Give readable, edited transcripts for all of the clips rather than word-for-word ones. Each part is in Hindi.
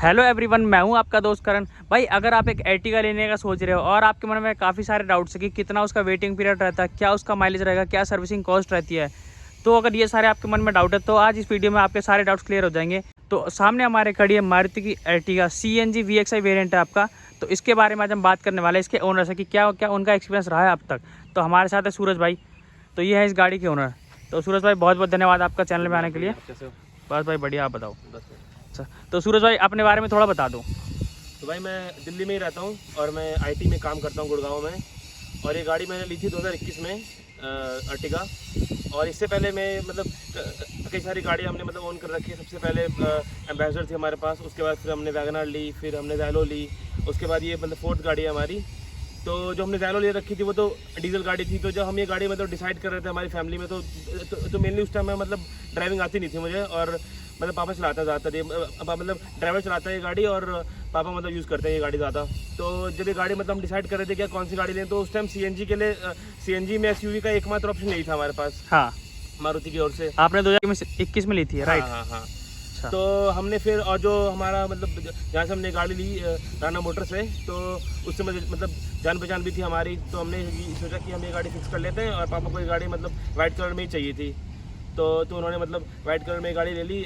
हेलो एवरीवन, मैं हूं आपका दोस्त करण भाई। अगर आप एक एर्टिगा लेने का सोच रहे हो और आपके मन में काफ़ी सारे डाउट्स है कि कितना उसका वेटिंग पीरियड रहता है, क्या उसका माइलेज रहेगा, क्या सर्विसिंग कॉस्ट रहती है, तो अगर ये सारे आपके मन में डाउट है तो आज इस वीडियो में आपके सारे डाउट्स क्लियर हो जाएंगे। तो सामने हमारे खड़ी है मारुति की एर्टिगा CNG VXI वेरिएंट है आपका। तो इसके बारे में आज हम बात करने वाले हैं इसके ओनर से कि क्या क्या उनका एक्सपीरियंस रहा है अब तक। तो हमारे साथ है सूरज भाई, तो ये है इस गाड़ी के ओनर। तो सूरज भाई बहुत बहुत धन्यवाद आपका चैनल में आने के लिए। बस भाई बढ़िया, आप बताओ। अच्छा, तो सूरज भाई अपने बारे में थोड़ा बता दो। तो भाई मैं दिल्ली में ही रहता हूँ और मैं IT में काम करता हूँ गुड़गांव में। और ये गाड़ी मैंने ली थी 2021 में अर्टिगा। और इससे पहले मैं कई सारी गाड़ी हमने ओन कर रखी है। सबसे पहले एम्बेसडर थी हमारे पास, उसके बाद फिर हमने वैगनर ली, फिर हमने ज़ैलो ली, उसके बाद ये फोर्थ गाड़ी है हमारी। तो जो हमने ज़ैलो ले रखी थी वो तो डीजल गाड़ी थी। तो जब हम ये गाड़ी डिसाइड कर रहे थे हमारी फैमिली में तो मेनली उस टाइम में ड्राइविंग आती नहीं थी मुझे, और पापा चलाता है ज़्यादातर ये, ड्राइवर चलाता है ये गाड़ी, और पापा यूज़ करते हैं ये गाड़ी ज़्यादा। तो जब ये गाड़ी हम डिसाइड कर रहे थे क्या कौन सी गाड़ी लें, तो उस टाइम CNG के लिए CNG में SUV का एकमात्र ऑप्शन नहीं था हमारे पास। हाँ, मारुति की ओर से। आपने 2021 में ली थी, राइट? हाँ। तो हमने फिर, और जो हमारा जहाँ से हमने गाड़ी ली राना मोटर से, तो उससे जान पहचान भी थी हमारी। तो हमने सोचा कि हम ये गाड़ी फिक्स कर लेते हैं, और पापा को ये गाड़ी वाइट कलर में ही चाहिए थी। तो उन्होंने वाइट कलर में गाड़ी ले ली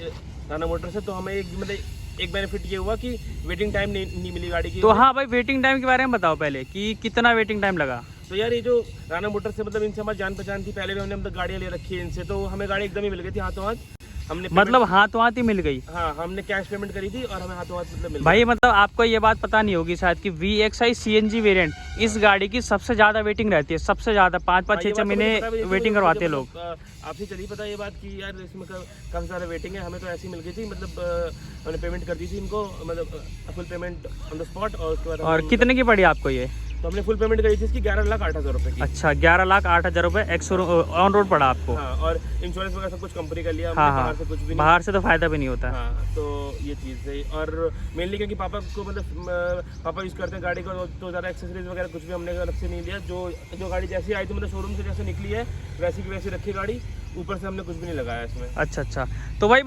राना मोटर से। तो हमें एक बेनिफिट ये हुआ कि वेटिंग टाइम नहीं मिली गाड़ी की। तो हाँ भाई, वेटिंग टाइम के बारे में बताओ पहले कि कितना वेटिंग टाइम लगा। तो यार ये जो राना मोटर से इनसे हमारी जान पहचान थी, पहले भी हमने गाड़ियाँ ले रखी है इनसे, तो हमें गाड़ी एकदम ही मिल गई थी हाथों हाथ। हमने हाथों हाथ ही मिल गई। हाँ, हमने कैश पेमेंट करी थी और हमें हाथों हाथ मिल भाई आपको ये बात पता नहीं होगी शायद कि VXI CNG वेरिएंट इस गाड़ी की सबसे ज्यादा वेटिंग रहती है, सबसे ज्यादा 5-5 6-6 महीने वेटिंग करवाते हैं लोग। आपसे चलिए पता ये बात कि यार इसमें काफ़ी सारा वेटिंग है। हमें तो ऐसी मिल गई थी, हमने पेमेंट कर दी थी इनको, full payment on the spot. और उसके बाद और कितने की पड़ी आपको ये? तो हमने फुल पेमेंट करी थी इसकी 11,08,000 रुपये की। अच्छा, 11,08,000 रुपये ऑन रोड पड़ा आपको। हाँ, और इंश्योरेंस वगैरह सब कुछ कंपनी का लिया। हाँ, बाहर से कुछ भी नहीं, बाहर से तो फायदा भी नहीं होता। हाँ, तो ये चीज़ है। और मेनली क्योंकि पापा को पापा यूज़ करते हैं गाड़ी को, तो ज़्यादा एक्सेसरीज वगैरह कुछ भी हमने अलग से नहीं लिया। जो गाड़ी जैसी आई थी शोरूम से जैसे निकली है वैसी की वैसी रखी गाड़ी, ऊपर से हमने कुछ भी नहीं लगाया इसमें। अच्छा, तो भाई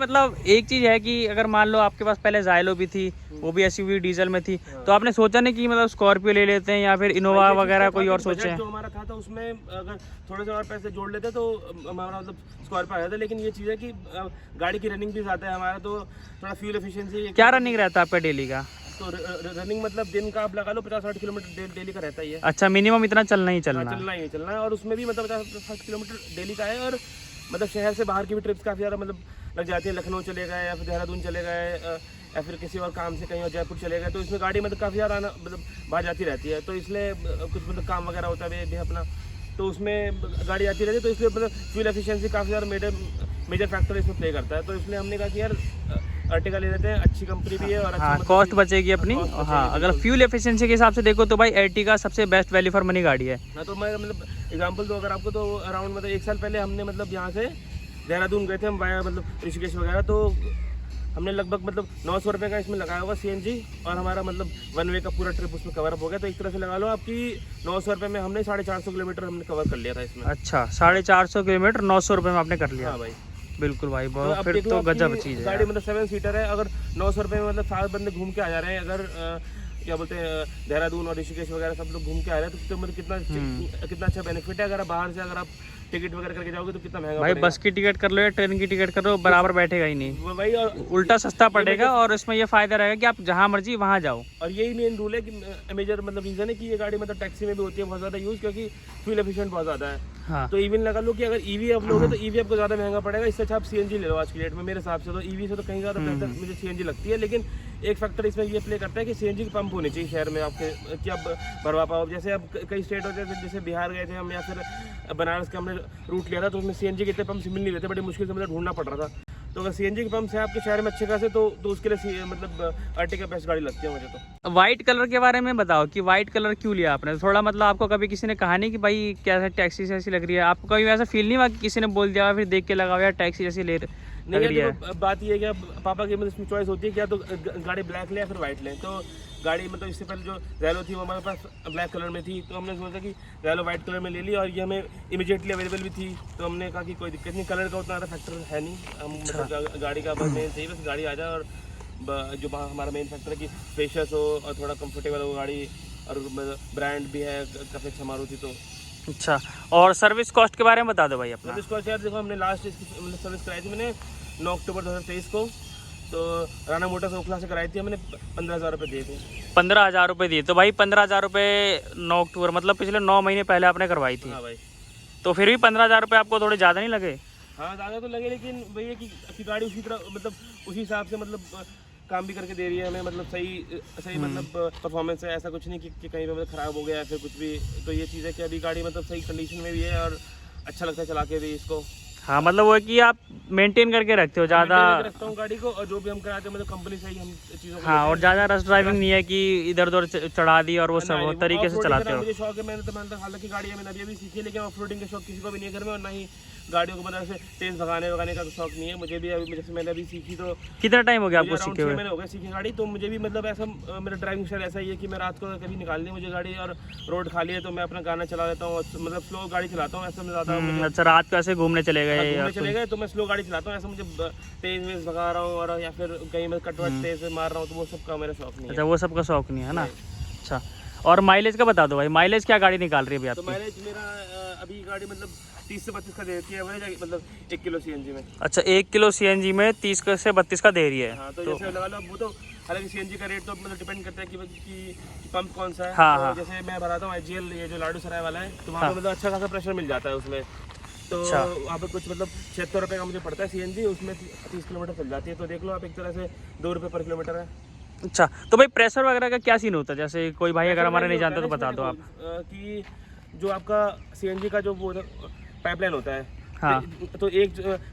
एक चीज़ है कि अगर मान लो आपके पास पहले ज़ायलो भी थी, वो भी SUV डीजल में थी, तो आपने सोचा नहीं कि स्कॉर्पियो ले लेते हैं या फिर इनोवा वगैरह कोई और सोचे? जो हमारा था उसमें अगर थोड़े से और पैसे जोड़ लेते तो हमारा स्कॉर्पियो आया था। लेकिन ये चीज़ है कि गाड़ी की रनिंग भी ज़्यादा है हमारा, तो थोड़ा फ्यूल एफिशिएंसी। क्या रनिंग रहता है आपका डेली का? तो रनिंग दिन का आप लगा लो 50-60 किलोमीटर डेली का रहता ही है। अच्छा, मिनिमम इतना चलना ही चलना है। और उसमें भी 50-60 किलोमीटर डेली का है। और शहर से बाहर की भी ट्रिप्स काफ़ी ज़्यादा लग जाती है। लखनऊ चले गए या फिर देहरादून चले गए, या फिर किसी और काम से कहीं और जयपुर चले गए, तो इसमें गाड़ी काफ़ी ज़्यादा बाहर जाती रहती है। तो इसलिए कुछ काम वगैरह होता है भी अपना, तो उसमें गाड़ी आती रहती है। तो इसलिए फ्यूल एफिशिएंसी काफ़ी ज़्यादा मेजर फैक्टर इसमें प्ले करता है। तो इसलिए हमने कहा कि यार अर्टिगा ले लेते हैं, अच्छी कंपनी भी है और हाँ, कॉस्ट बचेगी अपनी। हाँ, अगर फ्यूल एफिशिएंसी के हिसाब से देखो तो भाई अर्टिगा सबसे बेस्ट वैल्यू फॉर मनी गाड़ी है। हाँ, तो मैं एग्जांपल दो अगर आपको, तो अराउंड 1 साल पहले हमने यहाँ से देहरादून गए थे हम, वाया ऋषिकेश वगैरह। तो हमने लगभग 900 रुपये का इसमें लगाया हुआ CNG, और हमारा 1 वे का पूरा ट्रिप उसमें कवर अप हो गया। तो एक तरह से लगा लो आपकी 900 रुपये में हमने 450 किलोमीटर हमने कवर कर लिया था इसमें। अच्छा, 450 किलोमीटर 900 रुपये में आपने कर लिया? हाँ भाई, बिल्कुल भाई, बहुत तो फिर तो गजब चीज़ है। गाड़ी 7 सीटर है। अगर 900 रुपये में 7 बंदे घूम के आ जा रहे हैं, अगर क्या बोलते हैं देहरादून और ऋषिकेश वगैरह सब लोग घूम के आ रहे हैं, तो कितना अच्छा बेनिफिट है। अगर आप बाहर से अगर आप टिकट वगैरह करके जाओगे तो कितना महंगा भाई पड़ेगा। बस की टिकट कर लो या ट्रेन की टिकट कर लो, बराबर बैठेगा ही नहीं भाई, और उल्टा सस्ता पड़ेगा। और इसमें ये फायदा रहेगा कि आप जहाँ मर्जी वहाँ जाओ। और यही मेन रूल है कि मेजर रीज़न है कि ये गाड़ी टैक्सी में भी होती है बहुत ज़्यादा यूज़, क्योंकि फ्यूल एफिशिएंट बहुत ज़्यादा है। हाँ, तो इवन लगा लो कि अगर EV आप लोगे तो EV आपको ज़्यादा महंगा पड़ेगा। इससे अच्छा आप CNG ले लो आज की डेट में मेरे हिसाब से। तो EV से तो कहीं ज़्यादा बेहतर मुझे CNG लगती है। लेकिन एक फैक्टर इसमें ये प्ले करता है कि CNG की पंप होनी चाहिए शहर में आपके, कि आप भरवा पाओ। जैसे अब कई स्टेट होते हैं, जैसे बिहार गए थे हम, या फिर बनारस का हमने रूट लिया था, तो उसमें CNG के इतने पंप मिल नहीं रहे थे, बड़ी मुश्किल से ढूंढना पड़ रहा था। तो अगर CNG के पंप है आपके शहर में अच्छे खासे, तो उसके लिए अर्टिगा बेस्ट गाड़ी लगती है मुझे। तो वाइट कलर के बारे में बताओ कि वाइट कलर क्यों लिया आपने? थोड़ा आपको कभी किसी ने कहा नहीं कि भाई क्या टैक्सी जैसी लग रही है? आपको कभी ऐसा फील नहीं हुआ कि किसी ने बोल दिया फिर देख के लगाओ यार टैक्सी जैसी लग रही है? बात ये है कि पापा की इसमें चॉइस होती है क्या, तो गाड़ी ब्लैक ले या फिर वाइट लें। तो गाड़ी इससे पहले जो ज़ैलो थी वो हमारे पास ब्लैक कलर में थी, तो हमने सोचा कि ज़ैलो वाइट कलर में ले ली, और ये हमें इमीडिएटली अवेलेबल भी थी। तो हमने कहा कि कोई दिक्कत नहीं, कलर का उतना ज़्यादा फैक्टर है नहीं, हम गाड़ी का बस चाहिए, बस गाड़ी आ जाए और जो हमारा मेन फैक्टर है कि स्पेशियस हो और थोड़ा कंफर्टेबल हो गाड़ी, और ब्रांड भी है काफ़ी अच्छा मारुति। तो अच्छा, और सर्विस कॉस्ट के बारे में बता दो भाई अपना। सर्विस कॉस्ट यार देखो, हमने लास्ट इसकी सर्विस कराई थी मैंने 9 अक्टूबर 2023 को, तो राना मोटर्स ओखला से कराई थी हमने, 15,000 रुपये दिए थे। 15,000 रुपये दिए, तो भाई 15,000 रुपये 9 अक्टूबर मतलब पिछले 9 महीने पहले आपने करवाई थी। हाँ भाई। तो फिर भी 15,000 रुपये आपको थोड़े ज़्यादा नहीं लगे? हाँ ज़्यादा तो लगे, लेकिन भैया कि गाड़ी उसी तरह मतलब उसी हिसाब से मतलब काम भी करके दे रही है हमें, मतलब सही मतलब परफॉर्मेंस है। ऐसा कुछ नहीं कि कहीं पे मतलब ख़राब हो गया या फिर कुछ भी। तो ये चीज़ है कि अभी गाड़ी मतलब सही कंडीशन में भी है और अच्छा लगता है चला के भी इसको। हाँ, मतलब वो है कि आप मेंटेन करके रखते हो ज़्यादा। रखता हूँ गाड़ी को, और जो भी हम कराते हैं मतलब कंपनी से ही हम चीज़ों को। हाँ, और ज़्यादा रश ड्राइविंग नहीं है कि इधर उधर चढ़ा दी और वो सब तरीके से चलाते हो। मुझे शौक है, मैंने तो हालांकि गाड़ी मैंने अभी सीखी है, लेकिन ऑफ रोडिंग का शौक किसी को भी नहीं है घर में, और ना ही गाड़ियों को मतलब ऐसे तेज भगाने का शौक नहीं है मुझे भी। अभी जैसे मैंने अभी सीखी, तो कितना टाइम हो गया आपको सीखे हुए? मैंने हो गया सीखी गाड़ी, तो मुझे भी मतलब ऐसा मेरा ड्राइविंग स्टाइल ऐसा ही है कि मैं रात को कभी निकालनी मुझे गाड़ी और रोड खाली है तो मैं अपना गाना चला लेता हूँ, मतलब स्लो गाड़ी चलाता हूँ। ऐसा मैं ज़्यादा अच्छा, रात को ऐसे घूमने चले गए तो मैं स्लो गाड़ी चलाता हूँ, ऐसा मुझे तेज वेज भगा रहा हूँ और या फिर कहीं मैं कटवट तेज से मार रहा हूँ, तो वो सब का मेरा शौक नहीं है। अच्छा, वो सब का शौक नहीं है ना। अच्छा, और माइलेज का बता दो भाई, माइलेज क्या गाड़ी निकाल रही है अभी आपकी? तो माइलेज मेरा अभी गाड़ी मतलब 30 से 32 का देती है एवरेज, मतलब 1 किलो सीएनजी में। अच्छा, 1 किलो सीएनजी में 30 से 32 का दे रही है। हाँ, तो जैसे लगा लो वो तो हालांकि सीएनजी का रेट तो मतलब डिपेंड करता है कि पंप कौन सा है। हाँ, तो हाँ। जैसे मैं भराता हूँ IGL, ये जो लाडू सराय वाला है, तो वहाँ पे मतलब अच्छा खासा प्रेशर मिल जाता है उसमें। तो वहाँ पे कुछ मतलब 76 रुपये का मुझे पड़ता है सीएनजी, उसमें 30 किलोमीटर चल जाती है। तो देख लो आप, एक तरह से 2 रुपये पर किलोमीटर है। अच्छा, तो भाई प्रेशर वगैरह का क्या सीन होता है? जैसे कोई भाई अगर हमारा नहीं जानता तो बता दो आप। कि जो आपका सीएनजी का जो वो पाइपलाइन होता है, हाँ। तो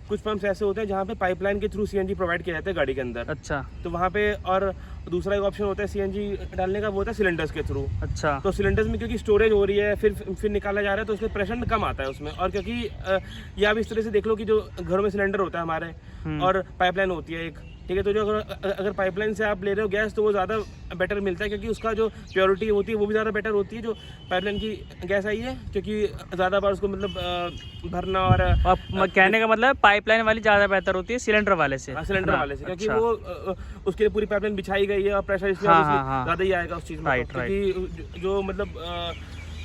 कुछ पंप्स ऐसे होते हैं जहाँ पे पाइपलाइन के थ्रू सीएनजी प्रोवाइड किया जाता है गाड़ी के अंदर। अच्छा, तो वहाँ पे और दूसरा एक ऑप्शन होता है सीएनजी डालने का, वो होता है सिलेंडर्स के थ्रू। अच्छा, तो सिलेंडर्स में क्योंकि स्टोरेज हो रही है, फिर निकाला जा रहा है, तो उसमें प्रेशर कम आता है उसमें। और क्योंकि या आप इस तरह से देख लो कि जो घरों में सिलेंडर होता है हमारे और पाइपलाइन होती है एक, ठीक है, तो जो अगर पाइपलाइन से आप ले रहे हो गैस, तो वो ज़्यादा बेटर मिलता है क्योंकि उसका जो प्योरिटी होती है वो भी ज़्यादा बेटर होती है जो पाइपलाइन की गैस आई है, क्योंकि ज़्यादा बार उसको मतलब भरना और कहने का मतलब पाइपलाइन वाली ज़्यादा बेहतर होती है सिलेंडर वाले से। सिलेंडर वाले से, क्योंकि वो उसके लिए पूरी पाइपलाइन बिछाई गई है और प्रेशर इसमें ज़्यादा ही आएगा उस चीज़ में। क्योंकि जो मतलब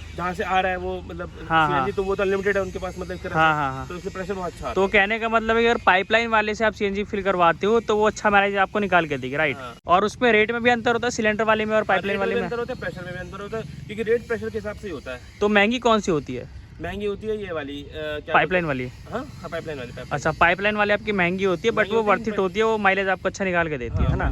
जहाँ से आ रहा है वो मतलब सीएनजी, तो वो तो अनलिमिटेड है उनके पास, मतलब एक तरह से। तो इससे प्रेशर बहुत अच्छा आता है। तो कहने का मतलब अगर पाइपलाइन वाले से आप सीएनजी फिल करवाते हो तो वो अच्छा माइलेज आपको निकाल के देगी, राइट? और उसमें रेट में भी अंतर होता है सिलेंडर वाले में और पाइपलाइन वाले में? अंतर होता है, प्रेशर में भी अंतर होता है, क्योंकि रेट प्रेशर के हिसाब से ही होता है। तो महंगी कौन सी होती है? महंगी होती है ये वाली पाइपलाइन वाली। हाँ, पाइपलाइन वाली। अच्छा, पाइपलाइन वाली आपकी महंगी होती है, बट वो वर्थ इट होती है, वो माइलेज आपको अच्छा निकाल के देती है ना।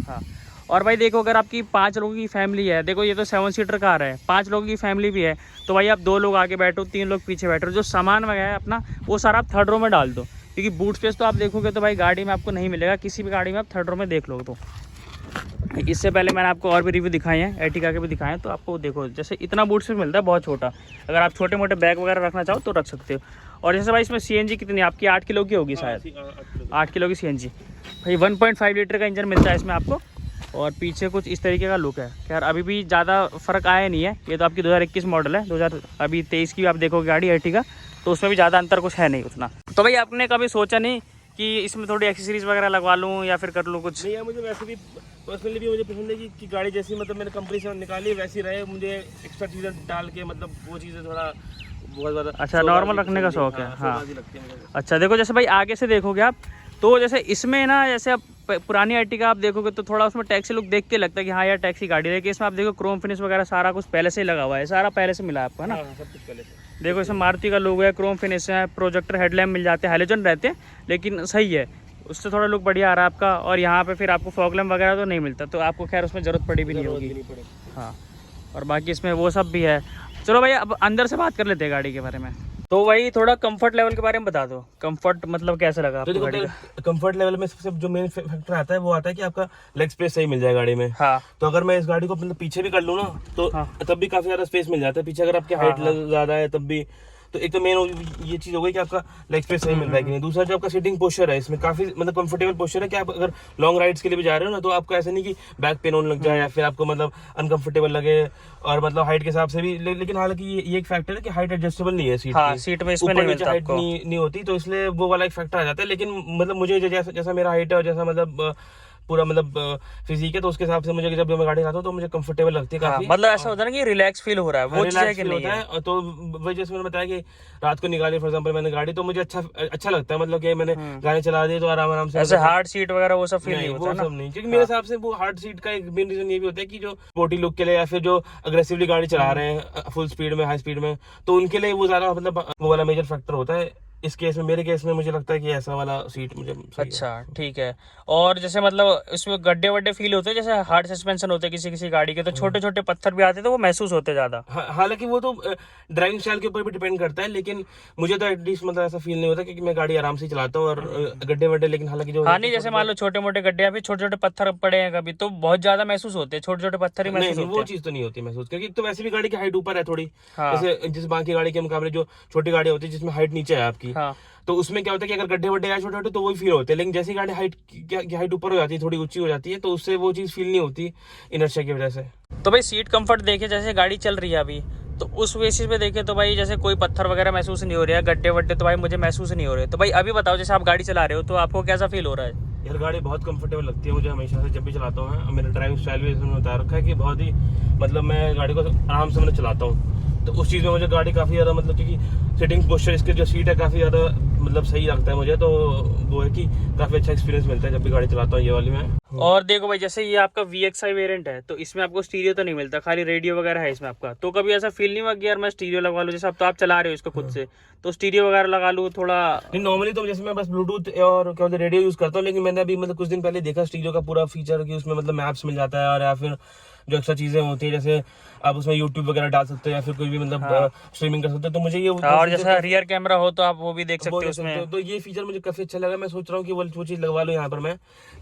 हाँ, और भाई देखो, अगर आपकी 5 लोगों की फैमिली है, देखो ये तो 7 सीटर कार है, 5 लोगों की फैमिली भी है, तो भाई आप 2 लोग आगे बैठो, 3 लोग पीछे बैठो, जो सामान वगैरह है अपना वो सारा आप 3rd रो में डाल दो, क्योंकि बूट स्पेस तो आप देखोगे तो भाई गाड़ी में आपको नहीं मिलेगा, किसी भी गाड़ी में आप 3rd रो में देख लो। तो इससे पहले मैंने आपको और भी रिव्यू दिखाए हैं, एर्टिगा के भी दिखाए हैं, तो आपको देखो जैसे इतना बूट स्पेस मिलता है, बहुत छोटा। अगर आप छोटे मोटे बैग वगैरह रखना चाहो तो रख सकते हो। और जैसे भाई इसमें सीएनजी कितनी आपकी 8 किलो की होगी शायद, 8 किलो की सीएनजी। भाई 1.5 लीटर का इंजन मिलता है इसमें आपको, और पीछे कुछ इस तरीके का लुक है। खैर अभी भी ज़्यादा फ़र्क आया नहीं है, ये तो आपकी 2021 मॉडल है, 2023 की आप देखोगे गाड़ी एर्टिगा, तो उसमें भी ज़्यादा अंतर कुछ है नहीं उतना। तो भाई आपने कभी सोचा नहीं कि इसमें थोड़ी एक्सेसरीज वगैरह लगवा लूँ या फिर कर लूँ कुछ? नहीं यार, मुझे वैसे भी पर्सनली भी मुझे पसंद है कि गाड़ी जैसी मतलब मैंने कंपनी से निकाली वैसी रहे, मुझे एक्स्ट्रा चीज़ें डाल के मतलब वो चीज़ें थोड़ा बहुत ज़्यादा। अच्छा, नॉर्मल रखने का शौक है। हाँ, अच्छा, देखो जैसे भाई आगे से देखोगे आप, तो जैसे इसमें ना, जैसे आप पुरानी एर्टिगा आप देखोगे तो थोड़ा उसमें टैक्सी लुक देख के लगता है कि हाँ यार टैक्सी गाड़ी है, कि इसमें आप देखो क्रोम फिनिश वगैरह सारा कुछ पहले से ही लगा हुआ है, सारा पहले से मिला है आपको, है ना? सब कुछ पहले से। देखो इसमें मारुति का लोगो है, क्रोम फिनिश है, प्रोजेक्टर हेडलैम्प मिल जाते हैं, हैलोजन रहते हैं लेकिन सही है, उससे थोड़ा लुक बढ़िया आ रहा है आपका। और यहाँ पे फिर आपको फॉग लैम्प वगैरह तो नहीं मिलता, तो आपको खैर उसमें ज़रूरत पड़ी भी नहीं होगी। हाँ, और बाकी इसमें वो सब भी है। चलो भाई अब अंदर से बात कर लेते हैं गाड़ी के बारे में। तो वही थोड़ा कंफर्ट लेवल के बारे में बता दो, कंफर्ट मतलब कैसे लगा आपको गाड़ी का? कंफर्ट लेवल में सबसे जो मेन फैक्टर आता है वो आता है कि आपका लेग स्पेस सही मिल जाए गाड़ी में। हाँ, तो अगर मैं इस गाड़ी को मतलब पीछे भी कर लूँ ना, तो तब भी काफी ज्यादा स्पेस मिल जाता है पीछे, अगर आपकी हाइट ज्यादा है तब भी। तो एक तो मेन ये चीज हो गई कि आपका लेग स्पेस सही मिल रहा है कि नहीं। दूसरा जो आपका सीटिंग पोस्चर है, इसमें काफी मतलब कंफर्टेबल पोस्चर है कि आप अगर लॉन्ग राइड्स के लिए भी जा रहे हो ना, तो आपको ऐसा नहीं कि बैक पेन होने लग जाए या फिर आपको मतलब अनकंफर्टेबल लगे, और मतलब हाइट के हिसाब से भी। लेकिन हालांकि ये एक फैक्टर है कि हाइट एडजस्टेबल नहीं है सीट की। सीट में इसमें नहीं मिलता हाइट नहीं होती, तो इसलिए वो वाला एक फैक्टर आ जाता है। लेकिन मतलब मुझे जैसा मेरा हाइट है और जैसा मतलब पूरा मतलब फिजिक है, तो उसके हिसाब से मुझे जब मैं गाड़ी चलाता हूँ तो मुझे कंफर्टेबल लगती है काफी। मतलब ऐसा होता है ना कि रिलैक्स फील हो रहा है, वो चीज है कि नहीं होता है। और तो वही जैसे मैंने बताया कि रात को निकाली फॉर एग्जांपल मैंने गाड़ी, तो मुझे अच्छा लगता है, मतलब कि मैंने गाड़ी चला दी तो आराम से। ऐसे हार्ड सीट वगैरह वो सब फील नहीं वो होता सब नहीं, क्योंकि मेरे हिसाब से वो हार्ड सीट का एक मेन रीजन ये भी होता है कि जो स्पोर्टी लुक के लिए या फिर जो अग्रेसिवली गाड़ी चला रहे हैं फुल स्पीड में, हाई स्पीड में, तो उनके लिए वो ज्यादा मतलब वो वाला मेजर फैक्टर होता है। इस केस में, मेरे केस में मुझे लगता है कि ऐसा वाला सीट मुझे सही है। अच्छा ठीक है। और जैसे मतलब इसमें गड्ढे वड्डे फील होते हैं, जैसे हार्ड सस्पेंशन होते हैं किसी किसी गाड़ी के, तो छोटे छोटे पत्थर भी आते हैं तो वो महसूस होते ज्यादा। हालांकि वो तो ड्राइविंग स्टाइल के ऊपर भी डिपेंड करता है, लेकिन मुझे तो एटलीस्ट मतलब ऐसा फील नहीं होता, क्योंकि मैं गाड़ी आराम से चलाता हूँ और गड्ढे वड्डे, लेकिन हालांकि जो हाँ नहीं, जैसे मान लो छोटे मोटे गड्ढे या फिर छोटे छोटे पत्थर पड़े हैं कभी, तो बहुत ज्यादा महसूस होते हैं, छोटे छोटे पत्थर ही महसूस नहीं, होते वो हैं। चीज तो नहीं होती महसूस, क्योंकि तो वैसे भी गाड़ी की हाइट ऊपर है थोड़ी। हाँ। जैसे बाकी गाड़ी के मुकाबले जो छोटी गाड़ी होती है जिसमें हाइट नीचे है आपकी, हाँ। तो उसमें क्या होता है कि अगर गड्ढे वड्ढे आए छोटे छोटे तो वही फील होते हैं, लेकिन जैसी गाड़ी हाइट ऊपर हो जाती है, थोड़ी ऊंची हो जाती है, तो उससे वो चीज फील नहीं होती इनर्शिया की वजह से। तो भाई सीट कंफर्ट देखे, जैसे गाड़ी चल रही है अभी, तो उस बेसिस पे देखे तो भाई जैसे कोई पत्थर वगैरह महसूस नहीं हो रहा है, गड्ढे वड्ढे तो भाई मुझे महसूस नहीं हो रहे। तो भाई अभी बताओ, जैसे आप गाड़ी चला रहे हो तो आपको कैसा फील हो रहा है? यार गाड़ी बहुत कंफर्टेबल लगती है मुझे हमेशा से, जब भी चलाता हूँ मैं। मेरा ड्राइविंग स्टाइल भी इसमें बता रखा है कि बहुत ही मतलब मैं गाड़ी को आराम से मैंने चलाता हूँ, तो उस चीज़ में मुझे गाड़ी काफ़ी ज़्यादा मतलब क्योंकि सिटिंग पोस्चर इसकी जो सीट है काफ़ी ज़्यादा मतलब सही लगता है मुझे, तो वो है कि काफ़ी अच्छा एक्सपीरियंस मिलता है जब भी गाड़ी चलाता हूँ ये वाली में। और देखो भाई, जैसे ये आपका VXI वेरिएंट है, तो इसमें आपको स्टीरियो तो नहीं मिलता, खाली रेडियो वगैरह है इसमें आपका। तो कभी ऐसा फील नहीं हुआ कि यार मैं स्टीरियो लगवा लूँ? जैसे अब तो आप चला रहे हो इसको खुद से, तो स्टीरियो वगैरह लगा लूँ थोड़ा? नहीं, नॉर्मली तो जैसे मैं बस ब्लूटूथ और क्या बोलते हैं रेडियो यूज़ करता हूँ, लेकिन मैंने अभी मतलब कुछ दिन पहले देखा स्टीरियो का पूरा फीचर कि उसमें मतलब मैप्स मिल जाता है, और या फिर जो एक्स्ट्रा चीज़ें होती है जैसे आप उसमें यूट्यूब वगैरह डाल सकते हो या फिर कोई भी मतलब स्ट्रीमिंग कर सकते हो, तो मुझे ये और जैसे रियर कैमरा हो तो आप वो भी देख सकते हो उसमें। तो ये फीचर मुझे काफी अच्छा लगा। मैं सोच रहा हूँ कि वो चीज लगवा लूँ यहाँ पर मैं,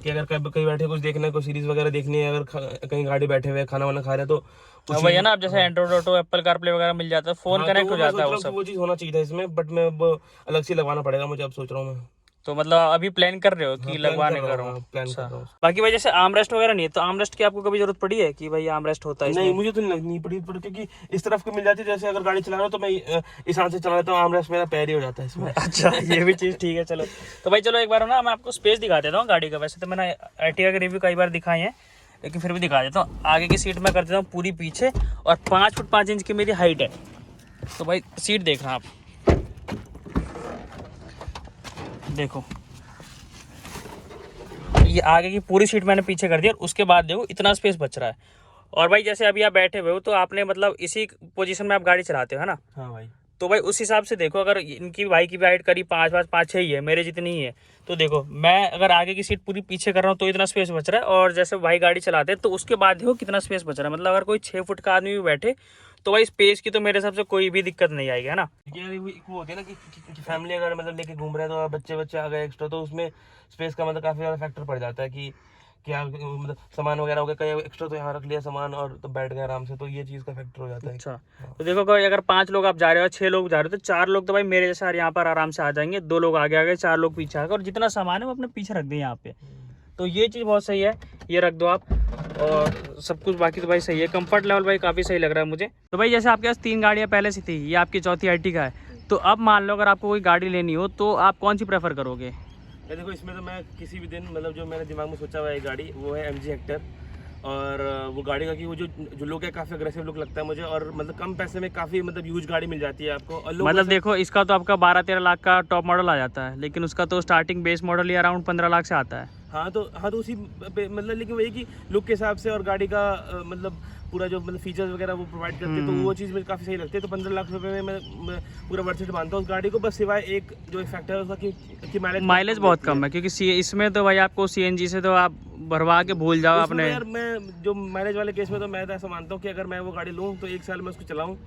कि अगर कहीं बैठे कुछ देखना है, कोई सीरीज वगैरह देखनी है, अगर कहीं गाड़ी बैठे हुए खाना वाना खा रहे हैं, तो वही है ना, अब जैसे एंड्रॉइड ऑटो, एप्पल कारप्ले वगैरह मिल जाता है, फोन कनेक्ट हो जाता है वो सब। वो चीज होना चाहिए था इसमें, बट मैं वो अलग से लगवाना पड़ेगा मुझे, अब सोच रहा हूँ मैं। तो मतलब अभी प्लान कर रहे हो कि लगवाने का? प्लान कर रहा हूँ। बाकी भाई जैसे आर्मरेस्ट वगैरह नहीं है, तो आर्मरेस्ट की आपको कभी जरूरत पड़ी है कि भाई आर्मरेस्ट होता है? नहीं, मुझे तो नहीं पड़ी, क्योंकि इस तरफ को मिल जाती है, जैसे अगर गाड़ी चला रहा हूँ तो मैं इस हाथ से चला लेता हूँ, आर्मरेस्ट मेरा पैर ही हो जाता है इसमें। अच्छा, ये भी चीज़ ठीक है। चलो तो भाई चलो एक बार ना मैं आपको स्पेस दिखा देता हूँ गाड़ी का। वैसे तो मैंने Ertiga के रिव्यू कई बार दिखाए हैं, लेकिन फिर भी दिखा देता हूँ। आगे की सीट मैं कर देता हूँ पूरी पीछे, और 5 फुट 5 इंच की मेरी हाइट है। तो भाई सीट देखना आप, देखो ये आगे की पूरी सीट मैंने पीछे कर दी, और उसके बाद देखो इतना स्पेस बच रहा है। और भाई जैसे अभी आप बैठे हुए हो, तो आपने मतलब इसी पोजीशन में आप गाड़ी चलाते हो, है ना? हाँ भाई। तो भाई उस हिसाब से देखो, अगर इनकी भाई की हाइट करीब 5'6" ही है, मेरे जितनी ही है, तो देखो मैं अगर आगे की सीट पूरी पीछे कर रहा हूँ तो इतना स्पेस बच रहा है, और जैसे भाई गाड़ी चलाते हैं तो उसके बाद देखो कितना स्पेस बच रहा है। मतलब अगर कोई 6 फुट का आदमी भी बैठे तो भाई स्पेस की तो मेरे हिसाब से कोई भी दिक्कत नहीं आएगी, है ना? वो होती है ना कि फैमिली अगर मतलब लेके घूम रहे हैं तो बच्चे आ गए एक्स्ट्रा, तो उसमें स्पेस का मतलब काफी ज्यादा फैक्टर पड़ जाता है कि क्या मतलब सामान वगैरह हो गया, कहीं एक्स्ट्रा तो यहाँ रख लिया सामान और तो बैठ गए आराम से, तो ये चीज का फैक्टर हो जाता है। अच्छा, तो देखो कोई अगर 5 लोग आप जा रहे हो, 6 लोग जा रहे हो, तो 4 लोग तो भाई मेरे जैसे यहाँ पर आराम से आ जाएंगे, 2 लोग आगे आ गए, 4 लोग पीछे आ गए, और जितना सामान है वो अपने पीछे रख दें यहाँ पे। तो ये चीज़ बहुत सही है, ये रख दो आप, और सब कुछ बाकी तो भाई सही है। कंफर्ट लेवल भाई काफ़ी सही लग रहा है मुझे। तो भाई जैसे आपके पास 3 गाड़ियाँ पहले से थी, ये आपकी चौथी Ertiga है, तो अब मान लो अगर आपको कोई गाड़ी लेनी हो तो आप कौन सी प्रेफर करोगे? देखो इसमें तो मैं किसी भी दिन मतलब जो मैंने दिमाग में सोचा हुआ है गाड़ी, वो है MG हेक्टर। और वो गाड़ी का कि वो जो लुक है काफ़ी अग्रेसिव लुक लगता है मुझे, और मतलब कम पैसे में काफ़ी मतलब यूज गाड़ी मिल जाती है आपको। और मतलब देखो इसका तो आपका 12-13 लाख का टॉप मॉडल आ जाता है, लेकिन उसका तो स्टार्टिंग बेस मॉडल ही अराउंड 15 लाख से आता है। हाँ तो उसी मतलब, लेकिन वही कि लुक के हिसाब से और गाड़ी का मतलब पूरा जो मतलब फीचर्स वगैरह वो प्रोवाइड करते हैं, तो वो चीज़ मुझे काफ़ी सही लगती है। तो 15 लाख रुपए में मैं पूरा वर्थ इट मानता हूँ उस गाड़ी को, बस सिवाय एक जो फैक्टर है उसका कि माइलेज बहुत कम है, क्योंकि इसमें तो भाई आपको CNG से तो आप भरवा के भूल जाओ अपने। यार मैं जो माइलेज वाले केस में तो मैं तो ऐसा मानता हूँ कि अगर मैं वो गाड़ी लूँ तो 1 साल में उसको चलाऊँ,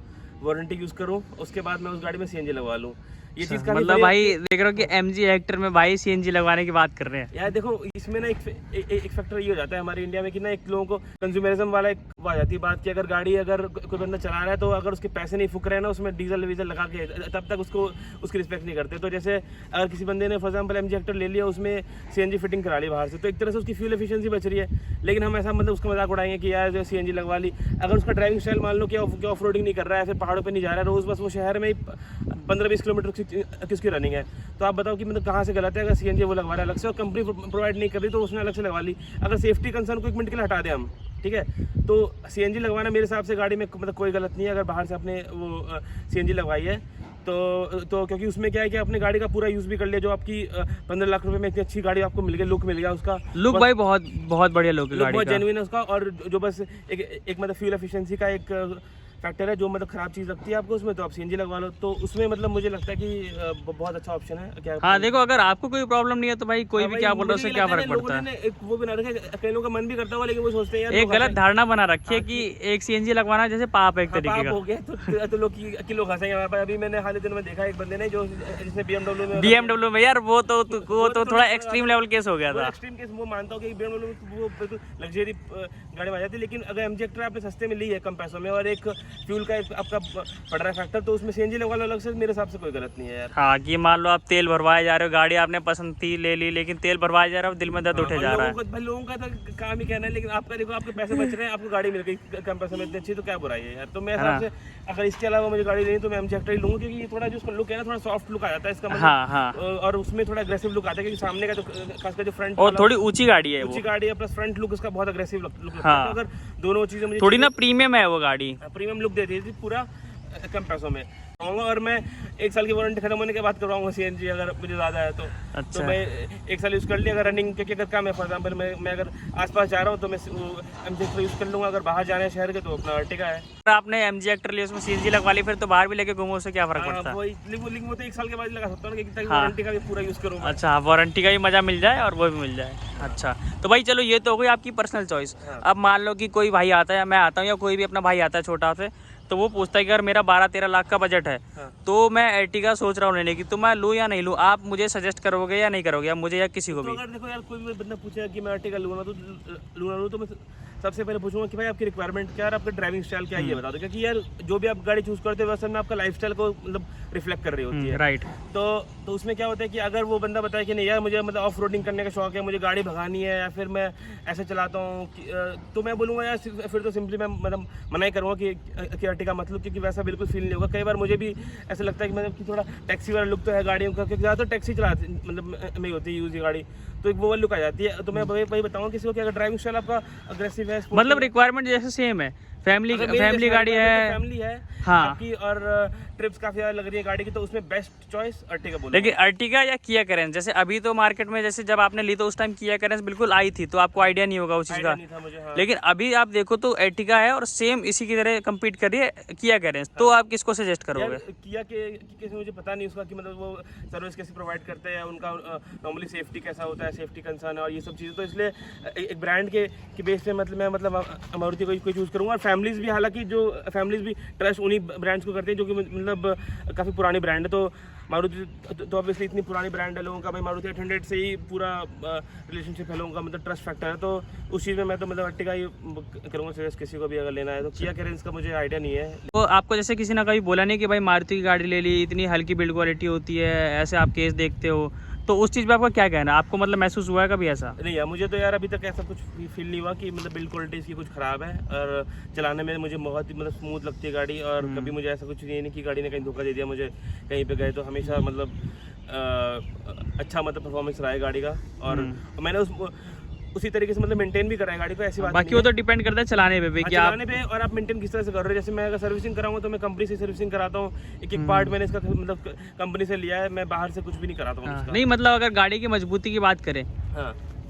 वारंटी यूज़ करूँ, उसके बाद मैं उस गाड़ी में CNG लगवा लूँ। ये चीज का मतलब भाई देख रहे हो कि MG हेक्टर में भाई CNG लगवाने की बात कर रहे हैं यार। देखो इसमें ना एक फैक्टर ये हो जाता है हमारे इंडिया में कि ना एक लोगों को कंज्यूमरिज्म वाला एक आ जाती है बात कि अगर गाड़ी अगर कोई बंदा चला रहा है तो अगर उसके पैसे नहीं फूक रहे हैं ना उसमें डीजल वीजल लगा के, तब तक उसकी रिस्पेक्ट नहीं करते। तो जैसे अगर किसी बंदे ने फॉर एग्जाम्पल MG हेक्टर ले लिया, उसमें CNG फिटिंग करा ली बाहर से, तो एक तरह से उसकी फ्यूल एफिशिएंसी बच रही है। लेकिन हम ऐसा मतलब उसका मजाक उड़ाएंगे कि यार जो CNG लगवा ली, अगर उसका ड्राइविंग स्टाइल मान लो कि ऑफ रोडिंग नहीं कर रहा है, फिर पहाड़ों पर नहीं जा रहा है रोज, बस वो शहर में ही 15-20 किलोमीटर किसकी रनिंग है। तो आप बताओ कि मतलब कहाँ से गलत है। अगर CNG वो लगवा रहा है अलग से और कंपनी प्रोवाइड नहीं कर रही तो उसने अलग से लगवा ली। अगर सेफ्टी कंसर्न को 1 मिनट के लिए हटा दें हम, ठीक है, तो CNG लगवाना मेरे हिसाब से गाड़ी में मतलब कोई गलत नहीं है। अगर बाहर से आपने वो CNG लगवाई है तो क्योंकि उसमें क्या है कि आपने गाड़ी का पूरा यूज़ भी कर लिया। जो आपकी 15 लाख रुपए में इतनी अच्छी गाड़ी आपको मिल गई, लुक मिल गया उसका, लुक भाई बहुत बहुत बढ़िया लुक है गाड़ी बहुत का। जेन्युइन है उसका। और जो बस एक मतलब फ्यूल एफिशिएंसी का एक फैक्टर है जो मतलब खराब चीज़ लगती है आपको उसमें, तो आप CNG लगवा लो। तो उसमें मतलब मुझे लगता है कि बहुत अच्छा ऑप्शन है। क्या हाँ देखो, अगर आपको कोई प्रॉब्लम नहीं है तो भाई कोई भी क्या बोल रहा है उससे क्या फर्क पड़ता है। एक वो बना रखा है, कई लोगों का मन भी करता होगा लेकिन वो सोचते हैं यार एक गलत धारणा बना रखी है कि एक CNG लगवाना जैसे पाप है एक तरीके का। हो गया तो लोग किलो हंसेंगे हमारे पास। अभी मैंने हाल ही दिन में देखा एक बंदे ने जो जिसने BMW में यार वो तो थोड़ा एक्सट्रीम लेवल केस हो गया था। एक्सट्रीम केस वो मानता हूँ कि BMW वो बिल्कुल लग्जरी गाड़ी में आ जाती है। लेकिन अगर MG Hector आपने सस्ते में ली है कम पैसों में और एक फ्यूल का एक आपका पड़ रहा है फैक्टर, तो उसमें CNG लगवा लो अलग से, मेरे हिसाब से कोई गलत नहीं है यार। हाँ कि मान लो आप तेल भरवाए जा रहे हो, गाड़ी आपने पसंद थी ले ली, लेकिन तेल भरवाए जा रहे हो, दिल में दर्द उठे जा रहा है। भाई लोगों का तो काम ही कहना है, लेकिन आपका देखो आपके पैसे बच रहे हैं, आपको गाड़ी मिल गई कम पैसे में इतनी अच्छी, तो क्या बुराई है यार। तो मेरे हिसाब से अगर इसके अलावा मुझे गाड़ी लेनी तो मैं MG Hector ही लूंगा, क्योंकि थोड़ा जो उसका लुक है ना थोड़ा सॉफ्ट लुक आ जाता है इसका मतलब। हाँ हाँ, और उसमें थोड़ा अग्रेसिव लुक आता है, क्योंकि सामने का जो खासकर जो फ्रंट और थोड़ी ऊंची गाड़ी है, ऊंची गाड़ी है प्लस फ्रंट लुक उसका बहुत अग्रेसिव लुक लगता है। हाँ। तो अगर दोनों चीजें मुझे थोड़ी ना प्रीमियम है वो गाड़ी, प्रीमियम लुक देती है पूरा कम पैसों में। और मैं 1 साल की वारंटी खत्म होने के बाद करवाऊंगा CNG अगर मुझे ज़्यादा है तो। अच्छा। तो मैं 1 साल यूज़ कर लिया, अगर रनिंग क्योंकि अगर काम है फॉर एग्जाम्पल मैं अगर आसपास जा रहा हूँ तो मैं MG Hector यूज़ कर लूँगा। अगर बाहर जाना है शहर के तो अपना Ertiga है। अगर आपने MG Hector लिया उसमें CNG लगवा ली फिर तो बाहर भी लेके घूमो, उससे क्या फर्क पड़ता है। वो तो 1 साल के बाद लगा सकता हूँ, क्योंकि वारंटी का भी पूरा यूज़ करूँगा। अच्छा, वारंटी का भी मजा मिल जाए और वो भी मिल जाए। अच्छा तो भाई चलो ये तो हो गई आपकी पर्सनल चॉइस। अब मान लो कि कोई भाई आता है या मैं आता हूँ या कोई भी अपना भाई आता है छोटा से, तो वो पूछता है कि अगर मेरा 12-13 लाख का बजट है तो मैं Ertiga सोच रहा हूँ लेने की, तो मैं लूँ या नहीं लूँ, आप मुझे सजेस्ट करोगे या नहीं करोगे, या मुझे या किसी को भी। अगर देखो यार कोई भी बंदा पूछेगा कि मैं Ertiga लूँ तो मैं सबसे पहले पूछूंगा कि भाई आपकी रिक्वायरमेंट क्या है, आपका ड्राइविंग स्टाइल क्या है ये बता दो। क्योंकि यार जो भी आप गाड़ी चूज करते हो वैसे में आपका लाइफस्टाइल को मतलब रिफ्लेक्ट कर रही होती है। राइट। तो उसमें क्या होता है कि अगर वो बंदा बताए कि नहीं यार मुझे मतलब ऑफ रोडिंग करने का शौक है, मुझे गाड़ी भगानी है, या फिर मैं ऐसे चलाता हूँ, तो मैं बोलूँगा यार फिर तो सिंपली मैं मतलब मना ही करूँगा कि Ertiga मतलब, क्योंकि वैसा बिल्कुल फील नहीं होगा। कई बार मुझे भी ऐसा लगता है कि मतलब कि थोड़ा टैक्सी वाला लुक तो है गाड़ियों का, क्योंकि ज़्यादातर टैक्सी चलाती मतलब में होती है यूज़ ये गाड़ी, तो एक वो लुक आ जाती है। तो मैं वही बताऊँगा किसी को कि अगर ड्राइविंग स्टाइल आपका अग्रेसिव है, मतलब रिक्वायरमेंट जैसे सेम है, फैमिली गाड़ी है, फैमिली है हाँ आपकी, और ट्रिप्स काफी ज्यादा लग रही है गाड़ी की, तो उसमें बेस्ट चॉइस Ertiga बोलूंगा। लेकिन Ertiga या Kia Carens, जैसे अभी तो मार्केट में जैसे जब आपने ली तो उस टाइम Kia Carens बिल्कुल आई थी तो आपको आइडिया नहीं होगा उस चीज़ का, हाँ। लेकिन अभी आप देखो तो Ertiga है और सेम इसी की तरह कम्पीट कर रही है Kia Carens, तो आप किसको सजेस्ट करोगे। किया के मुझे पता नहीं उसका कि मतलब वो सर्विस कैसे प्रोवाइड करते हैं, उनका नॉर्मली सेफ्टी कैसा होता है, सेफ्टी कंसर्न है और ये सब चीज़ें, तो इसलिए एक ब्रांड के बेस पे मतलब मैं मतलब मारुति को चूज़ करूँगा। और फैमिलीज़ भी, हालांकि जो फैमिलीज़ भी ट्रस्ट उन्हीं ब्रांड्स को करते हैं जो कि मतलब काफ़ी पुरानी ब्रांड है। तो मारुति तो ऑब्वियसली इतनी पुरानी ब्रांड है, लोगों का भाई मारुति 800 से ही पूरा रिलेशनशिप है लोगों का, मतलब ट्रस्ट फैक्टर है। तो उस चीज़ में मैं तो मतलब Ertiga ही करूँगा सजेस्ट किसी को भी अगर लेना है तो। Kia Carens का मुझे आइडिया नहीं है। तो आपको जैसे किसी ने कभी बोला नहीं कि भाई मारुति की गाड़ी ले ली, इतनी हल्की बिल्ड क्वालिटी होती है, ऐसे आप केस देखते हो, तो उस चीज़ पे आपका क्या कहना है, आपको मतलब महसूस हुआ है कभी ऐसा। नहीं यार, मुझे तो यार अभी तक ऐसा कुछ फील नहीं हुआ कि मतलब बिल्ड क्वालिटी इसकी कुछ ख़राब है, और चलाने में मुझे बहुत ही मतलब स्मूथ लगती है गाड़ी। और कभी मुझे ऐसा कुछ नहीं कि गाड़ी ने कहीं धोखा दे दिया मुझे, कहीं पे गए तो हमेशा मतलब अच्छा मतलब परफॉर्मेंस रहा है गाड़ी का। और मैंने उसी तरीके से मतलब मेंटेन भी करा है गाड़ी को, ऐसी बात बाकी वो तो डिपेंड करता है चलाने पे भी कि चलाने पे, और आप मेंटेन किस तरह से कर रहे हो। जैसे मैं अगर सर्विसिंग कराऊंगा तो मैं कंपनी से सर्विसिंग कराता हूँ, एक पार्ट मैंने इसका मतलब कंपनी से लिया है, मैं बाहर से कुछ भी नहीं कराता हूँ। नहीं मतलब अगर गाड़ी की मजबूती की बात करें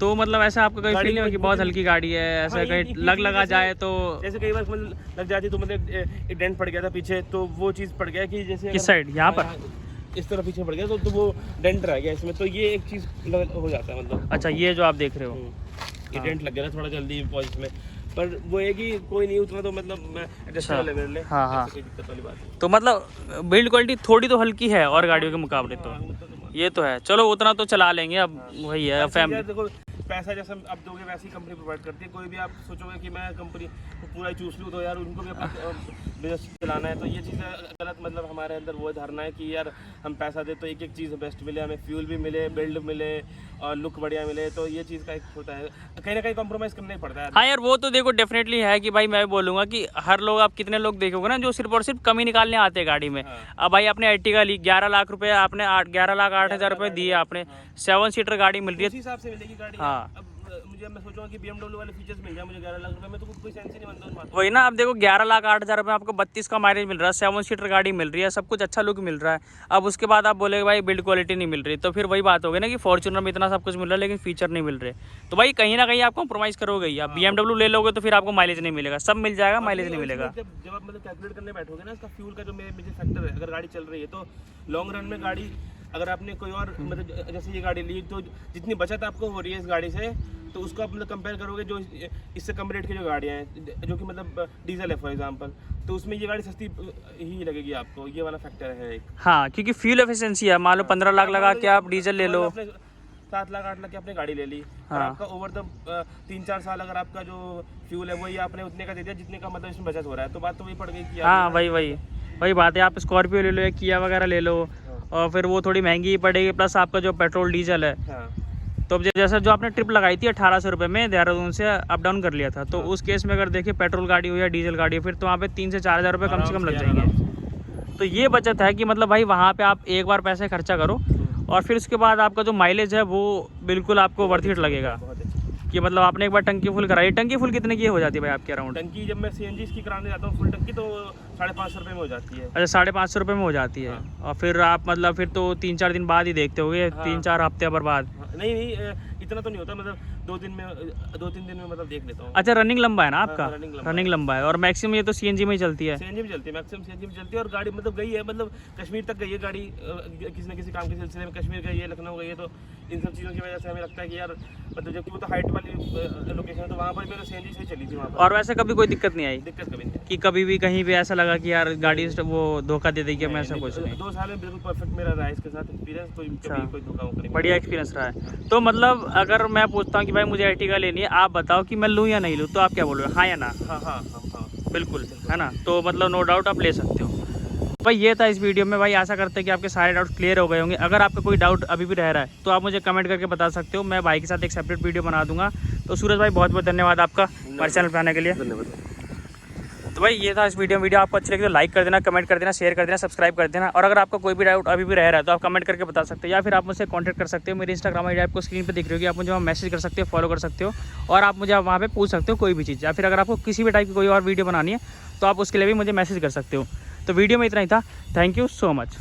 तो मतलब ऐसा आपको कहीं फील नहीं हो कि बहुत हल्की गाड़ी है, ऐसा कहीं लगा जाए तो, जैसे कई बार मतलब लग जाती तो मतलब एक डेंट पड़ गया था पीछे, तो वो चीज़ पड़ गया कि जैसे किस साइड, यहाँ पर इस तरह पीछे पड़ गया तो वो डेंट रह गया इसमें, तो ये एक चीज़ हो जाता है मतलब। अच्छा ये जो आप देख रहे हो ये डेंट लग गया था थोड़ा जल्दी पॉइंट में, पर वो है कि कोई नहीं, उतना तो मतलब मैं एडजस्ट कर ले मेरे लिए। हाँ, कोई दिक्कत वाली बात नहीं। तो मतलब बिल्ड क्वालिटी थोड़ी तो हल्की है और गाड़ियों के मुकाबले, तो ये तो है, चलो उतना तो चला लेंगे, अब वही है फैमिली। देखो पैसा जैसा आप दोगे वैसी कंपनी प्रोवाइड करती है। कोई भी आप सोचोगे कि मैं कंपनी को पूरा ही चूज लूँ तो यार उनको भी अपना बिजनेस चलाना है, तो ये चीज़ गलत मतलब हमारे अंदर वो धारणा है कि यार हम पैसा दे तो एक चीज़ बेस्ट मिले, हमें फ्यूल भी मिले, बिल्ड मिले, और लुक बढ़िया मिले, तो ये चीज़ का एक होता है, कहीं ना कहीं कॉम्प्रोमाइज़ करना ही पड़ता है। हाँ यार वो तो देखो डेफिनेटली है कि भाई मैं बोलूँगा कि हर लोग, आप कितने लोग देखोगे ना जो सिर्फ और सिर्फ कमी निकालने आते हैं गाड़ी में। हाँ। अब भाई आपने Ertiga ली 11 लाख रुपए, आपने 11,08,000 रुपए दिए, आपने 7 सीटर गाड़ी मिल रही उसी है। हिसाब से मिलेगी गाड़ी। हाँ। अब मुझे, मैं सोचूंगा कि BMW वाले फीचर्स मिल जाए मुझे 11 लाख रुपए में, तो कोई सेंस ही नहीं बनता उस बात में। वही ना, अब देखो 11,08,000 रुपये में आपको 32 का माइलेज मिल रहा है, 7 सीटर गाड़ी मिल रही है, सब कुछ अच्छा लुक मिल रहा है। अब उसके बाद आप बोलेगे भाई बिल्ड क्वालिटी नहीं मिल रही, तो फिर वही बात होगी ना कि फॉर्च्यूनर में इतना सब कुछ मिल रहा है लेकिन फीचर नहीं मिल रहे, तो भाई कहीं ना कहीं आप कॉम्प्रोमाइज़ करोगे ही। आप BMW ले लोगे तो फिर आपको माइलेज नहीं मिलेगा, सब मिल जाएगा, माइलेज नहीं मिलेगा। जब आप मतलब कैलकुलेट करने बैठोगे ना इसका फ्यूल का जो मुझे फैक्टर है, अगर गाड़ी चल रही है तो लॉन्ग रन में गाड़ी, अगर आपने कोई और मतलब जैसे ये गाड़ी ली तो जितनी बचत आपको हो रही है इस गाड़ी से, तो उसको आप मतलब कंपेयर करोगे जो इससे कम रेट की जो गाड़ियाँ हैं जो कि मतलब डीजल है फॉर एग्जांपल, तो उसमें ये गाड़ी सस्ती ही लगेगी आपको, ये वाला फैक्टर है एक। हाँ, क्योंकि फ्यूल एफिशिएंसी है, मान लो 15 लाख लगा के आप डीजल ले लो, 7 लाख 8 लाख की आपने गाड़ी ले ली, और हाँ। आपका ओवर द 3-4 साल अगर आपका जो फ्यूल है वही आपने उतने का दे दिया जितने का मतलब इसमें बचत हो रहा है, तो बात तो वही पड़ गई कि हाँ वही बात है। आप स्कॉर्पियो ले लो या किया वगैरह ले लो, और फिर वो थोड़ी महंगी पड़ेगी, प्लस आपका जो पेट्रोल डीजल है। हाँ। तो अब जैसा जो आपने ट्रिप लगाई थी 1800 रुपये में, देहरादून से अप डाउन कर लिया था, तो उस केस में अगर देखिए पेट्रोल गाड़ी हो या डीजल गाड़ी हो, फिर तो वहाँ पे 3 से 4 हज़ार रुपये कम से कम लग जाएंगे। तो ये बचत है कि मतलब भाई वहाँ पे आप एक बार पैसे खर्चा करो और फिर उसके बाद आपका जो माइलेज है वो बिल्कुल आपको वर्थ इट लगेगा। कि मतलब आपने एक बार टंकी फुल कराई, टंकी फुल कितने की हो जाती है भाई आपके अराउंड? टंकी जब मैं CNG इसकी कराने जाता हूँ फुल टंकी, तो 550 रुपये में हो जाती है। अच्छा, 550 रुपये में हो जाती है। और फिर आप मतलब फिर तो 3-4 दिन बाद ही देखते होगे, 3-4 हफ्ते भर बाद। नहीं इतना तो नहीं होता, मतलब 2-3 दिन में मतलब देख लेता हूँ। अच्छा, रनिंग लंबा है ना आपका? हाँ, रनिंग लंबा है। और मैक्सिमम ये तो CNG में ही चलती है? CNG में चलती है, मैक्सिमम CNG में चलती है। और गाड़ी मतलब गई है, मतलब कश्मीर तक गई है गाड़ी, किसी न किसी काम के सिलसिले में कश्मीर गई है, लखनऊ गई है, तो इन सब चीज़ों की वजह से हमें लगता है कि यार मतलब जबकि वो तो हाइट वाली लोकेशन है, तो वहाँ पर भी CNG से चली थी वहाँ पर। और वैसे कभी कोई दिक्कत नहीं आई? दिक्कत कभी नहीं कि कभी भी कहीं भी ऐसा लगा कि यार गाड़ी वो धोखा दे देगी? मैं ऐसा कुछ नहीं। 2 साल में बिल्कुल परफेक्ट मेरा रहा है इसके साथ एक्सपीरियंस, कोई धोखा वोखा नहीं। बढ़िया एक्सपीरियंस रहा है। तो मतलब अगर मैं पूछता हूँ कि भाई मुझे Ertiga लेनी है, आप बताओ कि मैं लूँ या नहीं लूँ, तो आप क्या बोलोगे, हाँ या ना? हाँ बिल्कुल, है ना? तो मतलब नो डाउट आप ले सकते हो। भाई ये था इस वीडियो में। भाई आशा करते हैं कि आपके सारे डाउट क्लियर हो गए होंगे। अगर आपका कोई डाउट अभी भी रह रहा है तो आप मुझे कमेंट करके बता सकते हो, मैं भाई के साथ एक सेपरेट वीडियो बना दूंगा। तो सूरज भाई बहुत बहुत धन्यवाद आपका हमारे चैनल पर आने के लिए। धन्यवाद। तो भाई ये था इस वीडियो आपको अच्छी लगी तो लाइक कर देना, कमेंट कर देना, शेयर कर देना, सब्सक्राइब कर देना। और अगर आपका कोई भी डाउट अभी भी रह रहा है तो आप कमेंट करके बता सकते हो, या फिर आप मुझसे कांटेक्ट कर सकते हो। मेरी इंस्टाग्राम आईडी आपको स्क्रीन पे दिख रही होगी, आप मुझे वहाँ मैसेज कर सकते हो, फॉलो कर सकते हो, और आप मुझे वहाँ पे पूछ सकते हो कोई भी चीज़। या फिर अगर आपको किसी भी टाइप की कोई और वीडियो बनानी है तो आप उसके लिए भी मुझे मैसेज कर सकते हो। तो वीडियो में इतना ही था। Thank you so much.